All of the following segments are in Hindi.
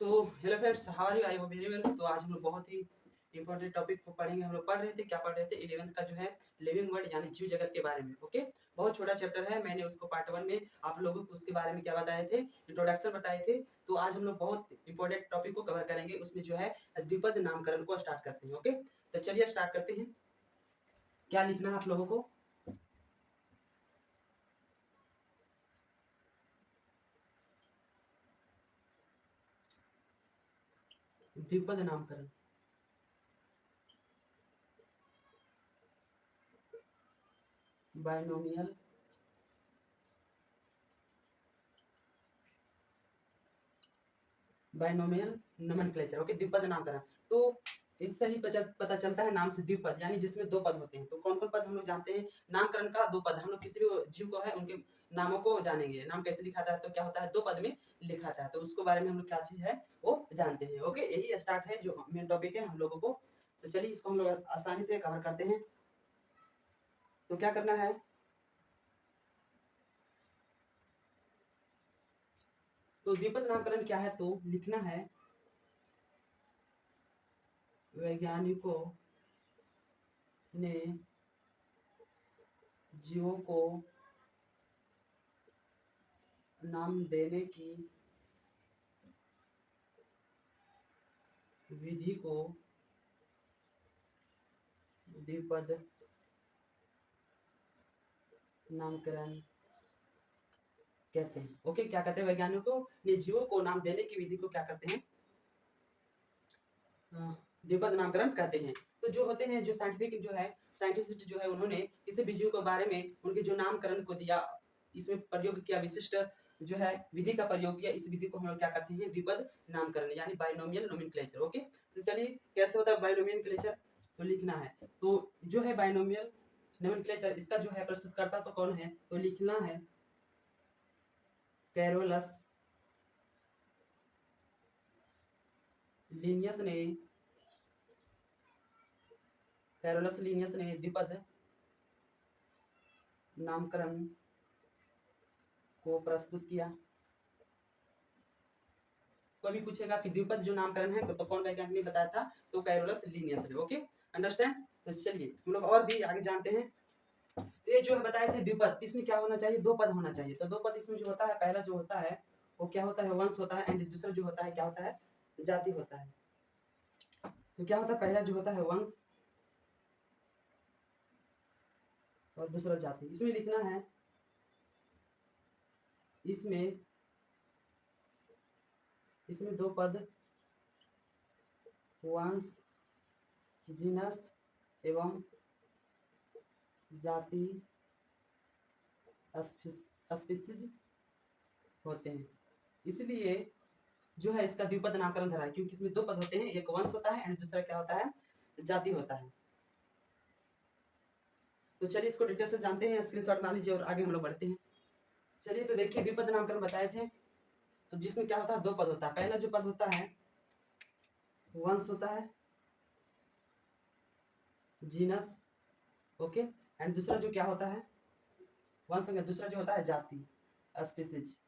तो hello friends, how are you? I hope very well. तो आज हम लोग बहुत ही इंपॉर्टेंट टॉपिक को पढ़ेंगे। हम लोग पढ़ रहे थे, क्या पढ़ रहे थे? 11th का जो है लिविंग वर्ल्ड यानी जीव जगत के बारे में। ओके, बहुत छोटा चैप्टर है। मैंने उसको पार्ट 1 में आप लोगों को उसके बारे में क्या बताए थे, इंट्रोडक्शन बताए थे। तो आज हम लोग बहुत इंपॉर्टेंट टॉपिक को कवर करेंगे। उसमें जो है द्विपद नामकरण को स्टार्ट करते हैं। ओके, तो चलिए स्टार्ट करते हैं। क्या लिखना है आप लोगों को? द्विपद नामकरण। Binomial binomial nomenclature. ओके, द्विपद नामकरण। तो इससे ही पता चलता है नाम से द्विपद यानी जिसमें दो पद होते हैं। तो कौन कौन पद हम लोग जानते हैं? नामकरण का दो पद। हम लोग किसी भी जीव को है उनके नामों को जानेंगे। नाम कैसे लिखा जाता है? तो क्या होता है, दो पद में लिखा जाता है। तो उसको बारे में हम लोग क्या चीज है वो जानते हैं। ओके, यही स्टार्ट है जो मेन टॉपिक है हम लोगों को। तो चलिए इसको हम लोग आसानी से कवर करते हैं। तो क्या करना है, तो द्विपद नामकरण क्या है? तो लिखना है वैज्ञानिकों ने जीवों को नाम देने की विधि को द्विपद नामकरण कहते हैं। ओके, क्या कहते हैं? वैज्ञानिकों ने जीवों को नाम देने की विधि को क्या कहते हैं? द्विपद नामकरण कहते हैं। तो जो होते हैं, जो साइंटिफिक जो है साइंटिस्ट जो है, उन्होंने किसी भी जीव के बारे में उनके जो नामकरण को दिया, इसमें प्रयोग किया, विशिष्ट जो है विधि का प्रयोग किया। इस विधि को हम लोग क्या कहते हैं? द्विपद नामकरण यानी बाइनोमियल नोमेनक्लेचर। ओके, तो चलिए कैसे होता है बाइनोमियल नोमेनक्लेचर? तो लिखना है, तो जो है बाइनोमियल नोमेनक्लेचर, इसका जो है प्रस्तुतकर्ता तो कौन है? तो लिखना है कैरोलस लीनियस ने द्विपद नामकरण को प्रस्तुत किया। कोई भी पूछेगा कि द्विपद जो नामकरण है तो कौन वैज्ञानिक ने बताया था? तो कैरोलस लीनियस ने। Okay, understand? तो चलिए हम लोग और भी आगे जानते हैं। तो ये जो है बताए थे द्विपद, इसमें क्या होना चाहिए? दो पद होना चाहिए। तो दो पद इसमें जो होता है, पहला जो होता है वो क्या होता है? वंश होता है। एंड दूसरा जो होता है क्या होता है? जाति होता है। तो क्या होता है? पहला जो होता है वंश और दूसरा जाति। इसमें लिखना है, इसमें इसमें दो पद वंश, जीनस एवं जाति स्पीशीज होते हैं। इसलिए जो है इसका द्विपद नामकरण धरा है, क्योंकि इसमें दो पद होते हैं, एक वंश होता है एंड दूसरा क्या होता है? जाति होता है। तो चलिए इसको डिटेल से जानते हैं, स्क्रीनशॉट बना लीजिए और आगे हम लोग बढ़ते हैं। चलिए, तो देखिए द्विपद नामकरण बताए थे, तो जिसमें क्या होता है? दो पद होता है। पहला जो पद होता है वंश होता है, जीनस। ओके, एंड दूसरा जो क्या होता है? वंश हो गया, दूसरा जो होता है जाति, स्पीशीज।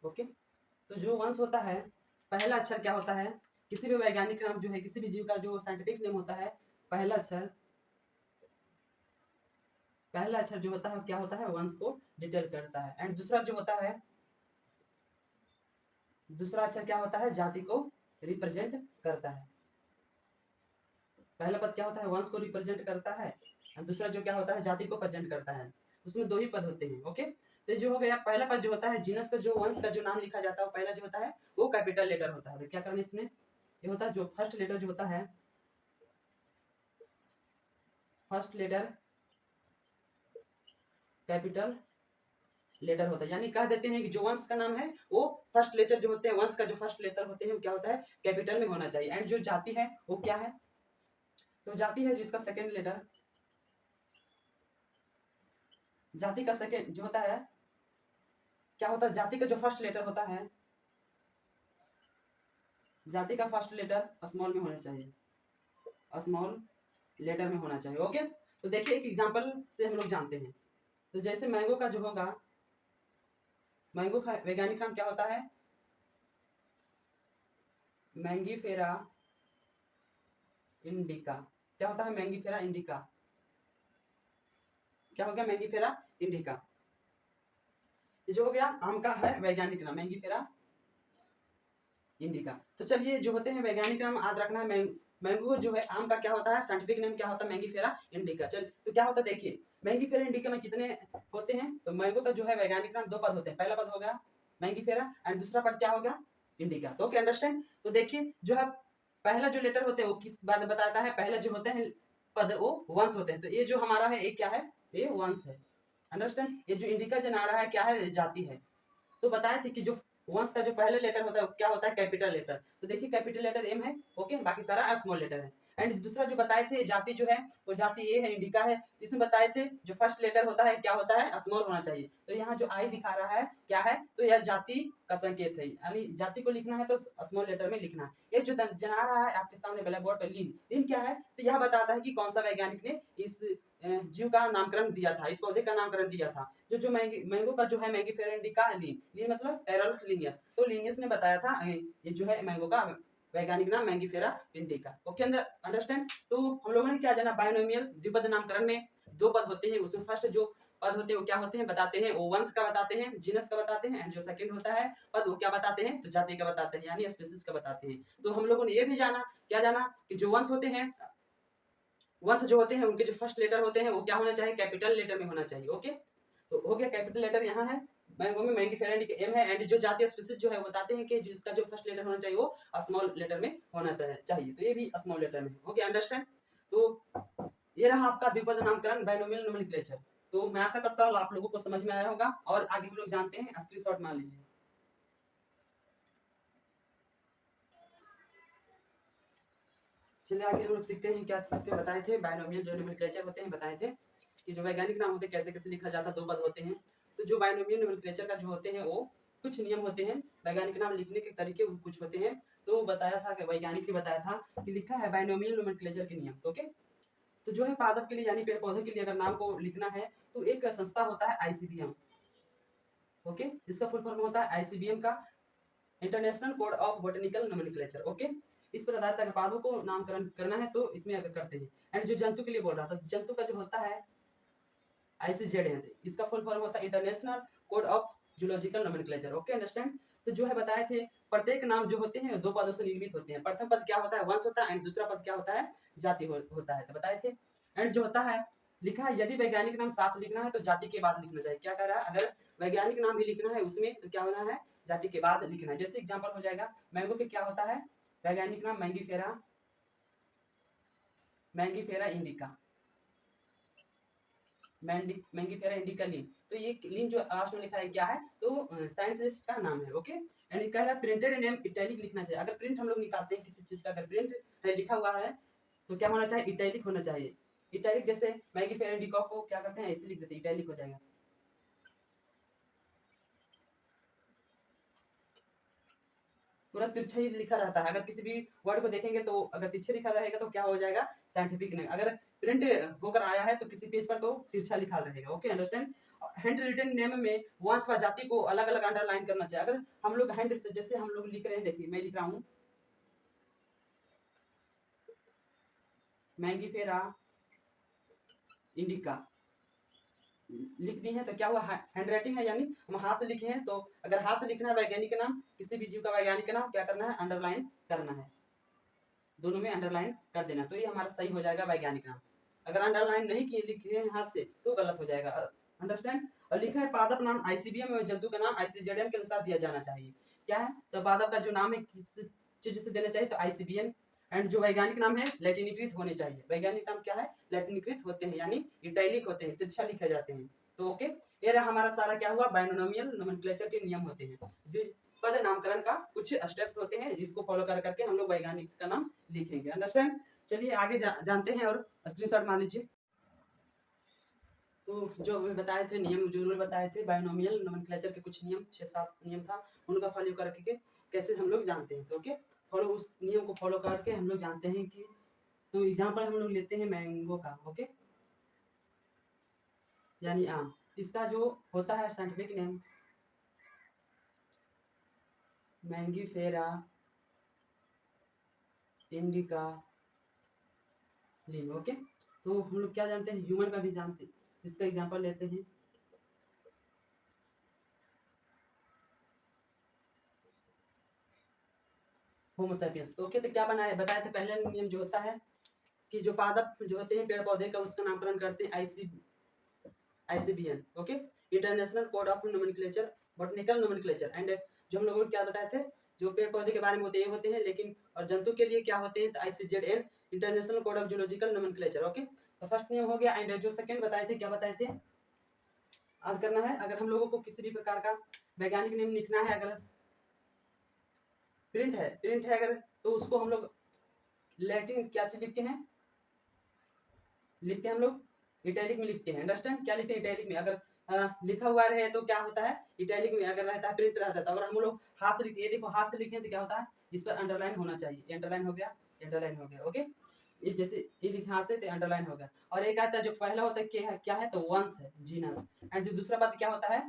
ओके, तो जो वंश होता है, पहला अक्षर क्या होता है? किसी भी वैज्ञानिक नाम जो है, किसी भी जीव का जो साइंटिफिक नेम होता है, पहला अक्षर जो होता है क्या होता है? वंश को डिटेल करता है। एंड दूसरा जो होता है, दूसरा अक्षर क्या होता है? जाति को रिप्रेजेंट करता है। पहला पद क्या होता है? वंश को रिप्रेजेंट करता है। और दूसरा जो क्या होता है? जाति को प्रेजेंट करता है। उसमें दो ही पद होते हैं। ओके, तो जो हो गया पहला पद जो होता है, जीनस का जो वंश का जो नाम लिखा जाता है, पहला जो होता है वो कैपिटल लेटर होता है। तो क्या करना इसमें? ये होता है जो फर्स्ट लेटर जो होता है, फर्स्ट लेटर कैपिटल लेटर होता है। यानी कह देते हैं कि जो वंश का नाम है वो फर्स्ट लेटर जो होते हैं, वंश का जो फर्स्ट लेटर होते हैं वो क्या होता है? कैपिटल में होना चाहिए। एंड जो जाति है वो क्या है? तो जाति है जिसका सेकेंड लेटर, जाति का सेकेंड जो होता है क्या होता है? जाति का जो फर्स्ट लेटर होता है, जाति का फर्स्ट लेटर स्मॉल में होना चाहिए, स्मॉल लेटर में होना चाहिए। ओके, तो देखिए एक एग्जांपल से हम लोग जानते हैं। तो जैसे मैंगो का जो होगा, मैंगो का वैज्ञानिक नाम क्या होता है? Mangifera indica. क्या होता है? Mangifera indica. क्या हो गया? Mangifera indica. ये जो हो गया आम का है वैज्ञानिक नाम मैंगीफेरा इंडिका। तो चलिए जो होते हैं वैज्ञानिक नाम याद रखना है। मैंगो जो है आम का क्या होता है? साइंटिफिक नेम क्या होता है? Mangifera indica. चल तो क्या होता है देखिए, मैंगीफेरा इंडिका में कितने होते हैं? तो मैंगो का जो है वैज्ञानिक नाम दो पद होते हैं। पहला पद हो गया मैंगीफेरा एंड दूसरा पद क्या हो गया? इंडिका। तो ओके अंडरस्टैंड। तो देखिए जो है पहला जो लेटर होते हैं वो किस बात बताता है? पहला जो होते हैं पद वो वंश होते हैं। तो ये जो हमारा है ये क्या है? ये वंश है। अंडरस्टैंड। ये जो इंडिका जो आ रहा है क्या है? जाति है। तो बताए थे कि जो वंश का जो पहले लेटर होता है क्या होता है? Capital letter. तो देखिए कैपिटल लेटर एम है, ओके, बाकी सारा स्मॉल लेटर है। एंड दूसरा जो बताए थे जाति जो है वो जाति ए है, इंडिका है। इसमें बताए थे जो फर्स्ट लेटर होता है क्या होता है? स्मॉल होना चाहिए। तो यहाँ जो आई दिखा रहा है क्या है? तो यह जाति का संकेत है, यानी जाति को लिखना है तो स्मॉल लेटर में लिखना है। ये जो जना रहा है आपके सामने ब्लैक बोर्ड पर लीन, लीन क्या है? तो यह बताता है कि कौन सा वैज्ञानिक ने इस जीव का नामकरण दिया था, इस पौधे का नामकरण दिया था। जो मैंगो का जो है मैंगीफेरा इंडिका लीन, लीन मतलब टेरल्स लीनियस। तो लीनियस ने बताया था ये जो है मैंगो का वैज्ञानिक नाम मैंगीफेरा इंडिका। Okay understand. तो हम लोगों ने क्या जाना? बायनोमियल द्विपद नामकरण में दो पद होते हैं, उसमें फर्स्ट जो पद होते हैं वो क्या होते हैं? बताते हैं वो वंश का बताते हैं, जीनस का बताते हैं। एंड जो सेकंड होता है पद वो क्या बताते हैं? तो जाति का बताते हैं, यानी स्पीशीज का बताते हैं। तो हम लोगों ने ये भी जाना, क्या जाना? कि जो वंश होते हैं, वंश जो होते हैं उनके जो फर्स्ट लेटर होते हैं वो क्या होना चाहिए? कैपिटल लेटर में होना चाहिए। ओके, तो हो गया कैपिटल लेटर यहाँ है मैंगो में मैंगीफेरा इंडिका एम है। एंड जो जातीय स्पीशीज जो है बताते हैं कि जिसका जो फर्स्ट लेटर होना चाहिए वो स्मॉल लेटर में होना चाहिए। तो ये भी स्मॉल लेटर में। Okay understand. तो ये रहा आपका द्विपद नामकरण बाइनोमियल नोमेनक्लेचर। तो मैं आशा करता हूँ आप लोगों को समझ में आया होगा और आगे हम लोग जानते हैं। स्क्रीनशॉट मान लीजिए। चलिए आगे हम लोग सीखते हैं, क्या सीखते हैं बताए थे। बाइनोमियल जो नोमेनक्लेचर होते हैं बताए थे कि जो वैज्ञानिक नाम होते हैं कैसे कैसे लिखा जाता है, दो पद होते हैं। तो जो बाइनोमियल नोमेनक्लेचर का जो होते हैं वो कुछ नियम होते हैं, वैज्ञानिक नाम लिखने के तरीके कुछ होते हैं। तो बताया था कि वैज्ञानिक ने बताया था कि लिखा है बाइनोमियल नोमेनक्लेचर के नियम। तो ओके, तो जो है पादप के लिए यानी पेड़ पौधे के लिए अगर नाम को लिखना है तो एक संस्था होता है आईसीबीएम। ओके, इसका फुल फॉर्म होता है आईसीबीएम का international code of botanical nomenclature. Okay, इस पर आधारित अगर पौधों को नामकरण करना है तो इसमें अगर करते हैं। एंड जो जंतु के लिए बोल रहा था, जंतु का जो होता है आईसीजेड है, इसका फुल फॉर्म होता है international code of zoological nomenclature. Okay understand. तो जो है बताए थे प्रत्येक नाम जो होते हैं दो पदों से निर्मित होते हैं। प्रथम पद क्या होता है? वंश होता है। एंड दूसरा पद क्या होता है? जाति होता है। तो बताए थे। एंड जो होता है लिखा है यदि वैज्ञानिक नाम साथ लिखना है तो जाति के बाद लिखना चाहिए। क्या कह रहा है? अगर वैज्ञानिक नाम भी लिखना है उसमें तो क्या होना है? जाति के बाद लिखना है। जैसे एग्जाम्पल हो जाएगा मैंगो के क्या होता है वैज्ञानिक नाम? Mangifera, Mangifera indica, Mangifera indica Linn. तो ये लीन जो लास्ट में लिखा है क्या है? तो साइंटिस्ट का नाम है। ओके, एंड कह रहा है प्रिंटेड नेम इटैलिक लिखना चाहिए। अगर प्रिंट हम लोग निकालते हैं किसी चीज का, अगर प्रिंट है लिखा हुआ है तो क्या होना चाहिए? इटैलिक होना चाहिए। इटैलिक जैसे मैंगीफेरा इंडिका को क्या करते हैं? ऐसे लिख देते हैं, इटैलिक हो जाएगा। पूरा तिरछा ही लिखा रहता है। अगर किसी भी वर्ड को देखेंगे तो अगर तिरछा लिखा रहेगा तो क्या हो जाएगा? साइंटिफिक नहीं। अगर प्रिंट होकर आया है तो किसी पेज पर तो तिरछा लिखा रहेगा। Okay understand. Handwritten name में वंश व जाति को अलग अलग अंडरलाइन करना चाहिए। अगर हम लोग हैंड जैसे हम लोग लिख रहे हैं, देखिए मैं लिख रहा हूँ मैंगीफेरा इंडिका, लिख दी है तो क्या हुआ? हैंड राइटिंग है, यानी हम हाथ से लिखे हैं। तो अगर हाथ से लिखना है वैज्ञानिक का नाम, किसी भी जीव का वैज्ञानिक नाम, क्या करना है? अंडरलाइन करना है, दोनों में अंडरलाइन कर देना। तो ये हमारा सही हो जाएगा वैज्ञानिक नाम। अगर अंडरलाइन नहीं किए लिखे हैं हाथ से तो गलत हो जाएगा। अंडरस्टैंड। और लिखा है पादप नाम आईसीबीएम में जंतु का नाम आईसीजेडएम के अनुसार दिया जाना चाहिए। क्या है? तो पादप का जो नाम है किस चीज से देना चाहिए? तो आईसीबीएम। एंड जो वैज्ञानिक नाम है लैटिनीकृत होने चाहिए। वैज्ञानिक नाम क्या है? लैटिनीकृत होते हैं, यानी इटैलिक होते हैं, तिरछा लिखे जाते हैं। तो ओके, ये रहा हमारा सारा क्या हुआ? बाइनोमियल नोमेनक्लेचर के नियम होते हैं। पद नामकरण का कुछ स्टेप्स होते हैं, इसको फॉलो कर करके हम लोग वैज्ञानिक का नाम लिखेंगे। अंडरस्टैंड। चलिए आगे जानते हैं और स्क्रीनशॉट मान लीजिए। तो जो अभी बताए थे नियम, जो रूल बताए थे बाइनोमियल नोमेनक्लेचर के कुछ नियम, 6-7 नियम था, उनका फॉलो करके कैसे हम लोग जानते हैं। तो ओके, फॉलो उस नियम को फॉलो करके हम लोग जानते हैं कि तो एग्जांपल हम लोग लेते हैं मैंगो का। ओके, यानी आम। इसका जो होता है साइंटिफिक नेम मैंगीफेरा इंडिका लीन। ओके, तो हम लोग क्या जानते हैं, ह्यूमन का भी जानते हैं। इसका एग्जांपल लेते हैं, होमोसैपियंस। तो ओके, तो क्या बनाया बताया था, पहला नियम जो होता है कि जो पादप जो होते हैं पेड़ पौधे का, उसका नामकरण करते हैं ICBN। Okay, international code of nomenclature botanical nomenclature. And जो हम लोगों को क्या बताए थे, जो पेड़ पौधे के बारे में होते हैं, लेकिन और जंतु के लिए क्या होते हैं, तो ICZN international code of zoological nomenclature. Okay, तो फर्स्ट नियम हो गया। एंड जो सेकंड बताए थे, क्या बताए थे, आज करना है, अगर हम लोगों को किसी भी प्रकार का वैज्ञानिक नियम लिखना है, अगर प्रिंट है अगर, तो उसको हम लोग लैटिन क्या चीज लिखते हैं हम लोग इटैलिक में लिखते हैं। अंडरस्टैंड, क्या लिखते हैं इटैलिक में, अगर लिखा हुआ रहे तो क्या होता है इटैलिक में, अगर रहता है प्रिंट रहता है। तो अगर हम लोग हाथ से लिखते हैं, ये देखो हाथ से लिखे तो क्या होता है, इस पर अंडरलाइन होना चाहिए। अंडरलाइन हो गया, अंडरलाइन हो गया। ओके, ये जैसे ये लिखे हाथ से तो अंडरलाइन हो गया। और एक आता है जो पहला होता है क्या है, तो वंश है, जीनस। एंड जो दूसरा पद क्या होता है,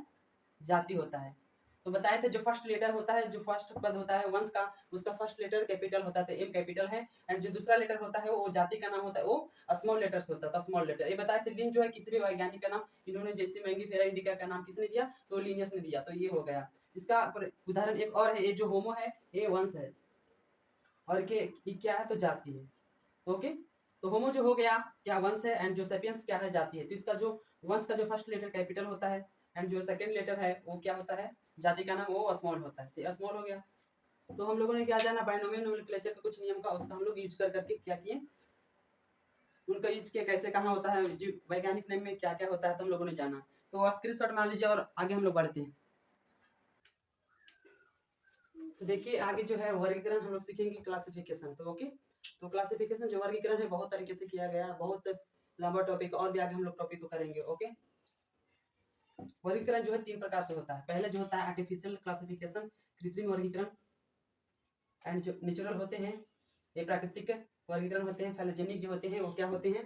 जाति होता है। तो बताए थे जो फर्स्ट लेटर होता है, जो फर्स्ट पद होता है वंश का, उसका फर्स्ट लेटर कैपिटल होता है, एम कैपिटल है। एंड जो दूसरा लेटर होता है वो जाति का नाम होता है, वो स्मॉल लेटर से होता था, स्मॉल लेटर। ये बताए थे लिन जो है किसी भी वैज्ञानिक का नाम, इन्होंने जैसे मैंगीफेरा इंडिका का नाम किसने दिया, तो लिनियस ने दिया। तो ये हो गया। इसका उदाहरण एक और है, ये जो होमो है ये वंश है, और के क्या है, तो जाति है। ओके, तो होमो जो हो गया क्या वंश है, एंड जो सेपियंस क्या है, जाति है। तो इसका जो वंश का जो फर्स्ट लेटर कैपिटल होता है, एंड जो सेकंड लेटर है वो क्या होता है, जाति का नाम वो स्मॉल होता है, तो स्मॉल हो गया। तो हम लोगों ने क्या जाना, बाइनोमियल नोमेनक्लेचर का कुछ नियम का, उसका हम लोग यूज करके क्या किए, उनका यूज किया, कैसे कहाँ होता है, वैज्ञानिक नेम में क्या क्या होता है, तो हम लोगों ने जाना। तो स्क्रीनशॉट मान लीजिए और आगे हम लोग बढ़ते हैं। तो देखिए आगे जो है वर्गीकरण हम लोग सीखेंगे, क्लासिफिकेशन। तो ओके, तो क्लासिफिकेशन जो वर्गीकरण है बहुत तरीके से किया गया, बहुत लंबा टॉपिक, और भी आगे हम लोग टॉपिक को करेंगे। ओके, वर्गीकरण जो है 3 प्रकार से होता है। पहले जो होता है आर्टिफिशियल क्लासिफिकेशन, कृत्रिम वर्गीकरण। एंड जो नेचुरल होते हैं ये प्राकृतिक वर्गीकरण होते हैं। फाइलोजेनिक जो होते हैं वो क्या होते हैं,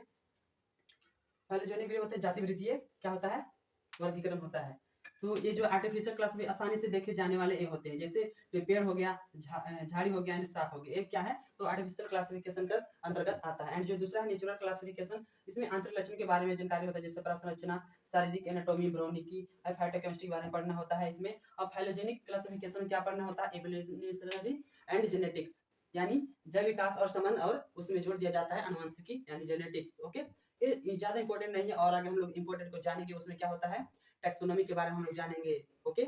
फाइलोजेनिक भी होते हैं, जाति वृत्तीय क्या होता है, वर्गीकरण होता है। तो ये जो आर्टिफिशियल क्लास भी आसानी से देखे जाने वाले ये होते हैं, जैसे पेड़ हो गया, झाड़ी हो गया, एंड साफ हो गया, एक क्या है, तो आर्टिफिशियल क्लासिफिकेशन का अंतर्गत आता है। एंड जो दूसरा है नेचुरल क्लासिफिकेशन, इसमें आंतरिक लक्षण के बारे में जानकारी होता है, जैसे प्रसंरचना, शारीरिक एनाटॉमी, भ्रूणिकी, फाइटोकेमिस्ट्री के बारे में पढ़ना होता है इसमें। और फाइलोजेनिक क्लासिफिकेशन क्या पढ़ना होता है, एवोल्यूशनरी एंड जेनेटिक्स, यानी जैव विकास और संबंध, और उसमें जोड़ दिया जाता है अनुवंशिकी यानी जेनेटिक्स। ओके, ये ज्यादा इंपॉर्टेंट नहीं है, और आगे हम लोग इंपॉर्टेंट को जानेंगे, उसमें क्या होता है, टैक्सोनॉमी के बारे में हम लोग जानेंगे। ओके,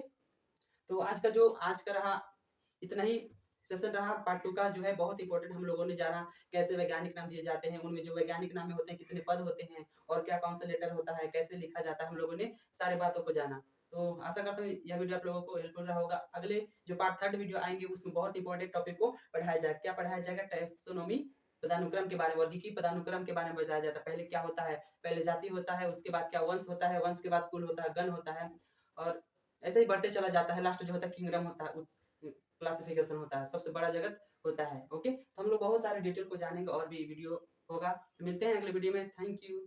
तो आज का रहा इतना ही सेशन रहा। पार्ट 2 का जो है बहुत इंपॉर्टेंट हम लोगों ने जाना, कैसे वैज्ञानिक नाम दिए जाते हैं, उनमें जो वैज्ञानिक नाम में होते हैं कितने पद होते हैं, और क्या कौन सा लेटर होता है, कैसे लिखा जाता है, हम लोगों ने सारी बातों को जाना। तो आशा करता हूँ यह वीडियो आप लोगों को हेल्पफुल रहा होगा। अगले जो पार्ट 3 वीडियो आएंगे उसमें बहुत इंपॉर्टेंट टॉपिक को पढ़ाया जाएगा। क्या पढ़ाया जाएगा, टैक्सोनॉमी, पदानुक्रम के बारे में, वर्गीकी पदानुक्रम के बारे में बताया जाता है। पहले क्या होता है, पहले जाति होता है, उसके बाद क्या वंश होता है, वंश के बाद कुल होता है, गण होता है, और ऐसे ही बढ़ते चला जाता है। लास्ट जो होता है किंगडम होता है, क्लासिफिकेशन होता है, सबसे बड़ा जगत होता है। ओके, तो हम लोग बहुत सारे डिटेल को जानेंगे, और भी वीडियो होगा। तो मिलते हैं अगले वीडियो में। Thank you.